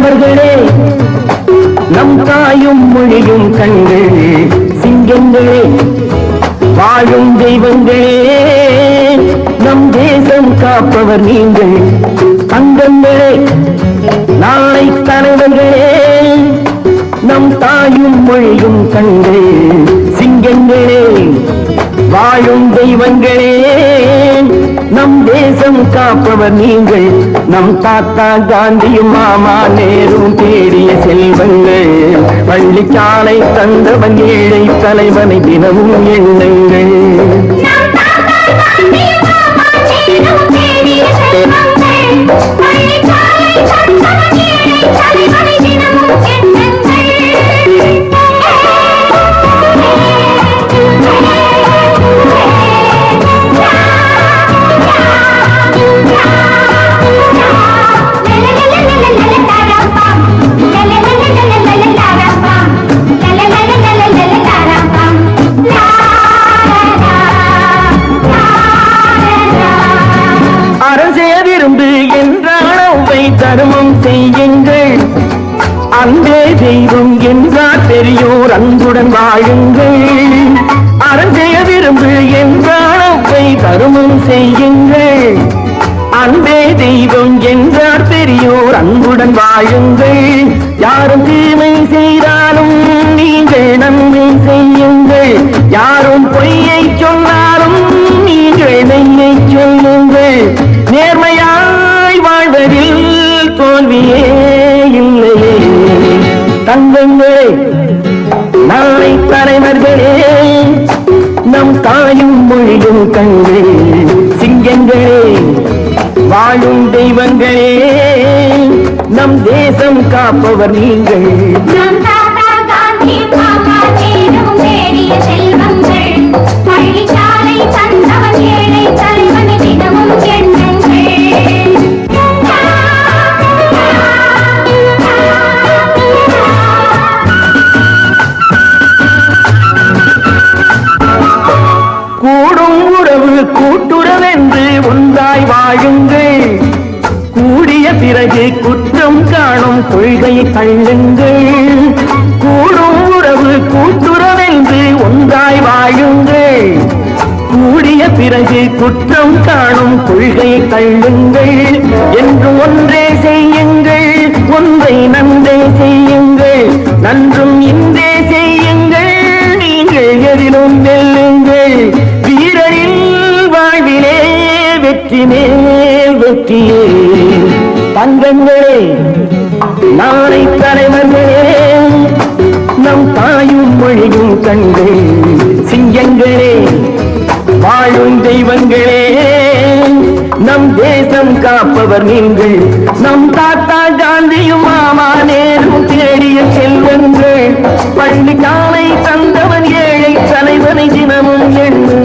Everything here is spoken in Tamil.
தலைவர்களே, நம் தாயும் மொழியும் கண்கள் சிங்கங்களே, வாழும் தெய்வங்களே, நம் தேசம் காப்பவர் நீங்கள் தங்கங்களே. நாளை தலைவர்களே, நம் தாயும் மொழியும் கண்கள் சிங்கங்களே, வாழும் தெய்வங்களே, நம் தேசம் காப்பவர் நீங்கள். நம் தாத்தா காந்தியும் மாமா நேரும் தேடிய செல்வங்கள், பள்ளிச்சாலை தந்தவன் ஏழை தலைவனை தினமும் எண்ணுங்கள். தர்மம் செய்யுங்கள், அன்பே தெய்வம் என்றார் பெரியோர் அன்புடன் வாழுங்கள். அறம் செய்ய விரும்பு என்றால் தர்மம் செய்யுங்கள், அன்பே தெய்வம் என்றார் பெரியோர் அன்புடன் வாழுங்கள். யாரும் தீமை செய்தாலும் நீங்கள் நன்மை செய்யுங்கள், யாரும் பொய்யை சொன்னாலும் நீங்கள் மெய்யை சொல்லுங்கள். நேர்மையாய் வாழ்வதில் தோல்வியே இல்லையே தங்கங்களே, நாளை தலைவர்களே, நம் தாயும் மொழியும் கண்கள் சிங்கங்களே, வாழும் தெய்வங்களே, நம் தேசம் காப்பவர் நீங்கள். பள்ளிச்சாலை தந்தவன் ஏழை தலைவனை தினமும் கூடும் உறவு கூட்டுறவென்று ஒன்றாய் வாழுங்கள், கூடிய பிறகு குற்றம் காணும் கொள்கையை தள்ளுங்கள். கூடும் உறவு கூட்டுறவென்று ஒன்றாய் வாழுங்கள், கூடிய பிறகு குற்றம் காணும் கொள்கையை தள்ளுங்கள். என்று ஒன்றே செய்யுங்கள், ஒன்றை நன்றே செய்யுங்கள், நன்றும் இன்றே செய்யுங்கள், நீங்கள் எதிலும் வெல்லுங்கள். வீரரின் வாழ்விலே வெற்றி மேல் வெற்றியே தங்கங்களே, நாளை தலைவர்களே, நம் தாயும் மொழியும் கண்கள் சிங்கங்களே, வாழும் தெய்வங்களே, நம் தேசம் காப்பவர் நீங்கள். நம் தாத்தா காந்தியும் மாமா நேரும் தேடிய செல்வங்கள், பள்ளிச்சாலை தந்தவன் ஏழை தலைவனை தினமும் எண்ணு.